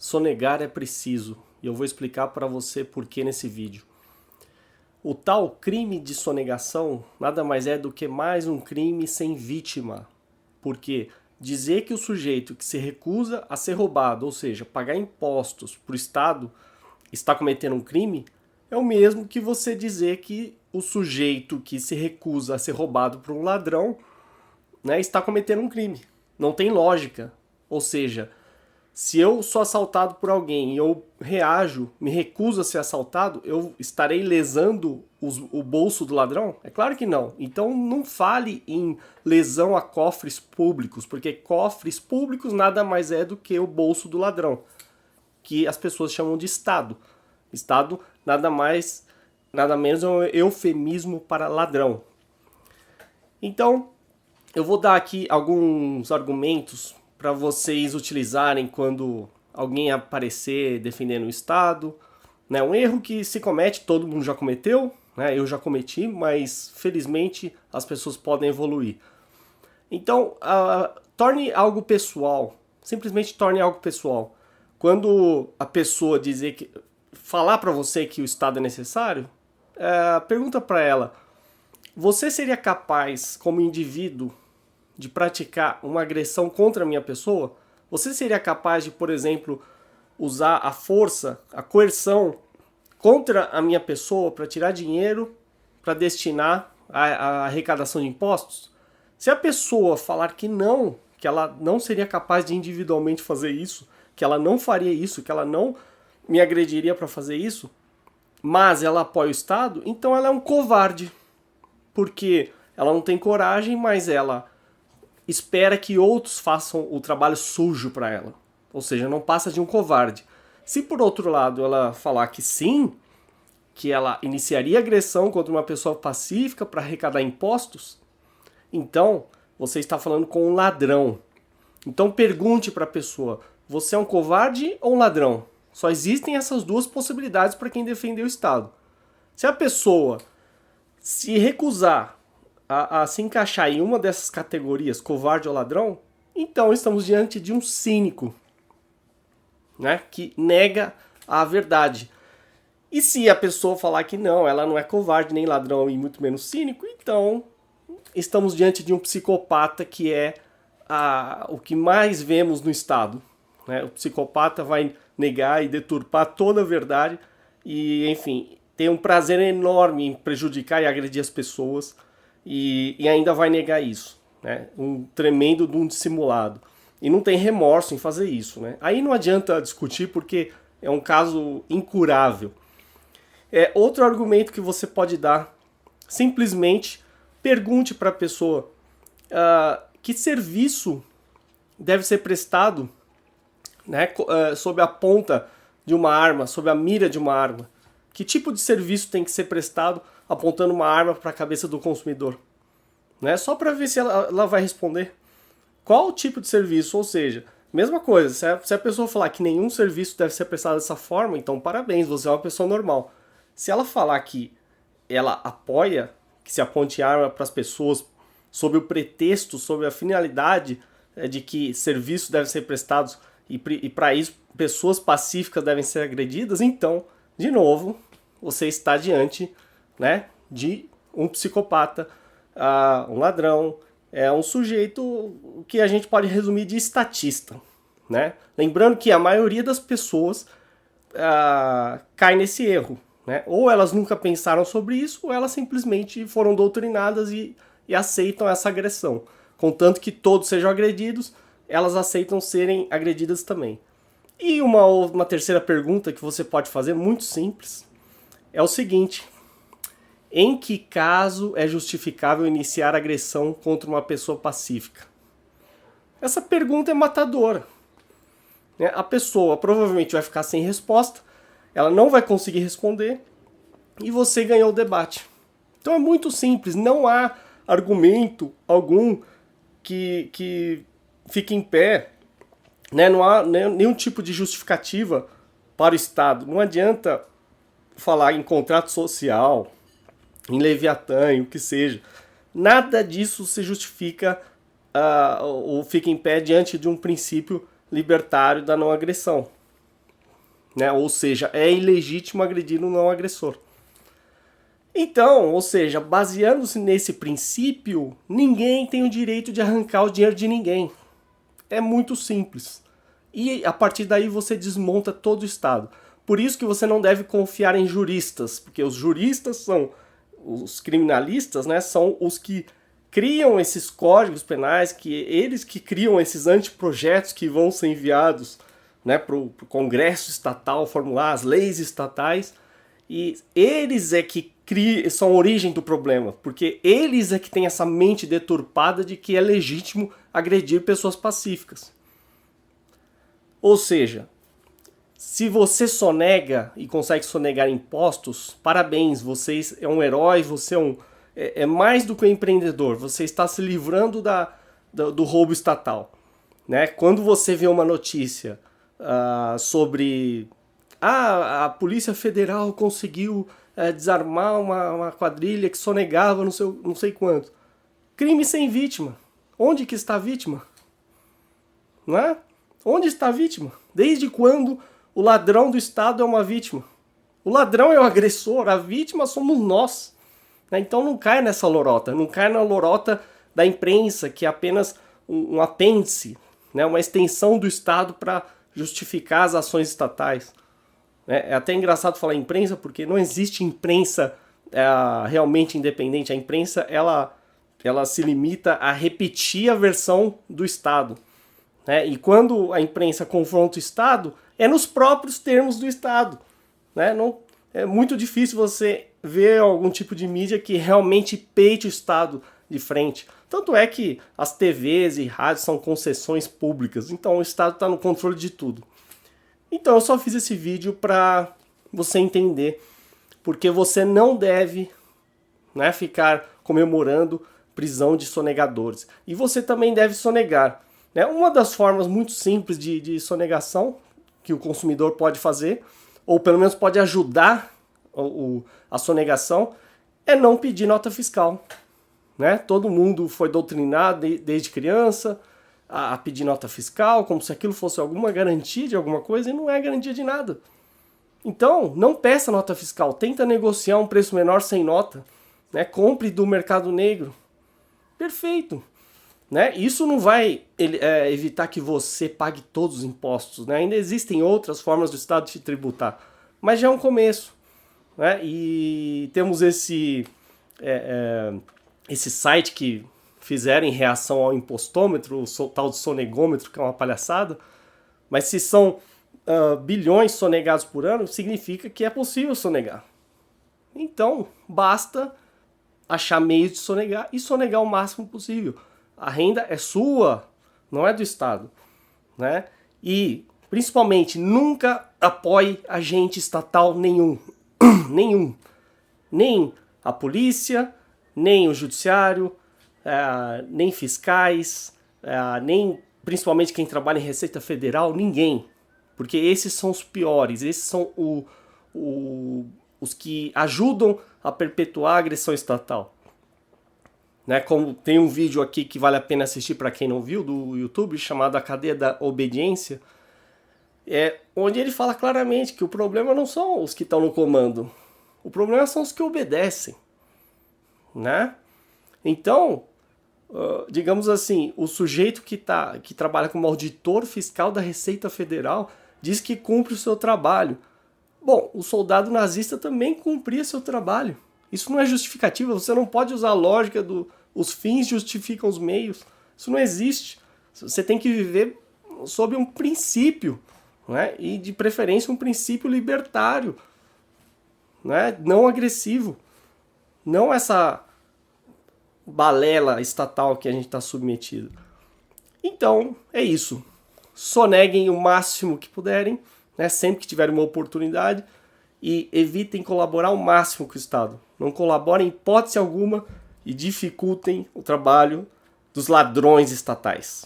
Sonegar é preciso, e eu vou explicar para você por que nesse vídeo. O tal crime de sonegação nada mais é do que mais um crime sem vítima. Porque dizer que o sujeito que se recusa a ser roubado, ou seja, pagar impostos para o Estado, está cometendo um crime, é o mesmo que você dizer que o sujeito que se recusa a ser roubado por um ladrão, né, está cometendo um crime. Não tem lógica. Ou seja, se eu sou assaltado por alguém e eu reajo, me recuso a ser assaltado, eu estarei lesando o bolso do ladrão? É claro que não. Então não fale em lesão a cofres públicos, porque cofres públicos nada mais é do que o bolso do ladrão, que as pessoas chamam de Estado. Estado nada mais, nada menos é um eufemismo para ladrão. Então, eu vou dar aqui alguns argumentos para vocês utilizarem quando alguém aparecer defendendo o Estado. Né? Um erro que se comete, todo mundo já cometeu, né? Eu já cometi, mas felizmente as pessoas podem evoluir. Então, torne algo pessoal, simplesmente torne algo pessoal. Quando a pessoa falar para você que o Estado é necessário, pergunta para ela: você seria capaz, como indivíduo, de praticar uma agressão contra a minha pessoa? Você seria capaz de, por exemplo, usar a força, a coerção contra a minha pessoa para tirar dinheiro para destinar à arrecadação de impostos? Se a pessoa falar que ela não seria capaz de individualmente fazer isso, que ela não faria isso, que ela não me agrediria para fazer isso, mas ela apoia o Estado, então ela é um covarde. Porque ela não tem coragem, mas ela espera que outros façam o trabalho sujo para ela. Ou seja, não passa de um covarde. Se por outro lado ela falar que sim, que ela iniciaria agressão contra uma pessoa pacífica para arrecadar impostos, então você está falando com um ladrão. Então pergunte para a pessoa: você é um covarde ou um ladrão? Só existem essas duas possibilidades para quem defender o Estado. Se a pessoa se recusar a se encaixar em uma dessas categorias, covarde ou ladrão, então estamos diante de um cínico, né, que nega a verdade. E se a pessoa falar que não, ela não é covarde nem ladrão e muito menos cínico, então estamos diante de um psicopata, que é o que mais vemos no Estado. Né? O psicopata vai negar e deturpar toda a verdade e, enfim, tem um prazer enorme em prejudicar e agredir as pessoas e ainda vai negar isso. Né? Um tremendo de um dissimulado. E não tem remorso em fazer isso. Né? Aí não adianta discutir porque é um caso incurável. Outro argumento que você pode dar: simplesmente pergunte para a pessoa que serviço deve ser prestado, né, sob a ponta de uma arma, sob a mira de uma arma. Que tipo de serviço tem que ser prestado apontando uma arma para a cabeça do consumidor? Né? Só para ver se ela vai responder. Qual o tipo de serviço? Ou seja, mesma coisa, se a pessoa falar que nenhum serviço deve ser prestado dessa forma, então parabéns, você é uma pessoa normal. Se ela falar que ela apoia que se aponte arma para as pessoas sob o pretexto, sob a finalidade de que serviços devem ser prestados e para isso pessoas pacíficas devem ser agredidas, então, de novo, você está diante, né, de um psicopata, um ladrão, um sujeito que a gente pode resumir de estatista. Né? Lembrando que a maioria das pessoas cai nesse erro. Né? Ou elas nunca pensaram sobre isso, ou elas simplesmente foram doutrinadas e aceitam essa agressão. Contanto que todos sejam agredidos, elas aceitam serem agredidas também. E uma terceira pergunta que você pode fazer, muito simples, é o seguinte: em que caso é justificável iniciar agressão contra uma pessoa pacífica? Essa pergunta é matadora. A pessoa provavelmente vai ficar sem resposta, ela não vai conseguir responder e você ganhou o debate. Então é muito simples, não há argumento algum que fique em pé, né? Não há nenhum tipo de justificativa para o Estado. Não adianta falar em contrato social, em Leviatã, o que seja. Nada disso se justifica ou fica em pé diante de um princípio libertário da não agressão. né? Ou seja, é ilegítimo agredir um não agressor. Então, ou seja, baseando-se nesse princípio, ninguém tem o direito de arrancar o dinheiro de ninguém. É muito simples. E a partir daí você desmonta todo o Estado. Por isso que você não deve confiar em juristas, porque os juristas são os criminalistas, né? São os que criam esses códigos penais, que eles que criam esses anteprojetos que vão ser enviados, né, para o Congresso estatal formular as leis estatais. E eles é que são a origem do problema, porque eles é que têm essa mente deturpada de que é legítimo agredir pessoas pacíficas. Ou seja, se você sonega e consegue sonegar impostos, parabéns, você é um herói, você é mais do que um empreendedor, você está se livrando do roubo estatal. Né? Quando você vê uma notícia sobre a Polícia Federal conseguiu desarmar uma quadrilha que sonegava não sei quanto. Crime sem vítima. Onde que está a vítima? Não é? Onde está a vítima? Desde quando o ladrão do Estado é uma vítima? O ladrão é o agressor, a vítima somos nós. Então não cai nessa lorota, não cai na lorota da imprensa, que é apenas um apêndice, né? Uma extensão do Estado para justificar as ações estatais. É até engraçado falar imprensa, porque não existe imprensa realmente independente. A imprensa ela se limita a repetir a versão do Estado. Né? E quando a imprensa confronta o Estado, é nos próprios termos do Estado. Né? Não, é muito difícil você ver algum tipo de mídia que realmente peite o Estado de frente. Tanto é que as TVs e rádios são concessões públicas, então o Estado está no controle de tudo. Então eu só fiz esse vídeo para você entender porque você não deve, né, ficar comemorando prisão de sonegadores. E você também deve sonegar. Né? Uma das formas muito simples de sonegação que o consumidor pode fazer, ou pelo menos pode ajudar a sonegação, é não pedir nota fiscal. Né? Todo mundo foi doutrinado desde criança a pedir nota fiscal, como se aquilo fosse alguma garantia de alguma coisa, e não é garantia de nada. Então, não peça nota fiscal, tenta negociar um preço menor sem nota, né? Compre do mercado negro. Perfeito. Né? Isso não vai evitar que você pague todos os impostos, né? Ainda existem outras formas do Estado de te tributar, mas já é um começo. Né? E temos esse site que fizeram em reação ao impostômetro, o tal de sonegômetro, que é uma palhaçada, mas se são bilhões sonegados por ano, significa que é possível sonegar. Então, basta achar meios de sonegar e sonegar o máximo possível. A renda é sua, não é do Estado. Né? E, principalmente, nunca apoie agente estatal nenhum. Nenhum. Nem a polícia, nem o judiciário, nem fiscais, nem principalmente quem trabalha em Receita Federal, ninguém. Porque esses são os piores, esses são os que ajudam a perpetuar a agressão estatal. Né? Como tem um vídeo aqui que vale a pena assistir para quem não viu, do YouTube, chamado A Cadeia da Obediência, onde ele fala claramente que o problema não são os que estão no comando, o problema são os que obedecem. Né? Então, digamos assim, o sujeito que trabalha como auditor fiscal da Receita Federal diz que cumpre o seu trabalho. Bom, o soldado nazista também cumpria seu trabalho. Isso não é justificativa, você não pode usar a lógica os fins justificam os meios. Isso não existe. Você tem que viver sob um princípio, né? E de preferência um princípio libertário, né? Não agressivo. Não essa balela estatal que a gente está submetido. Então, é isso. Soneguem o máximo que puderem, né, sempre que tiverem uma oportunidade, e evitem colaborar o máximo com o Estado. Não colaborem em hipótese alguma e dificultem o trabalho dos ladrões estatais.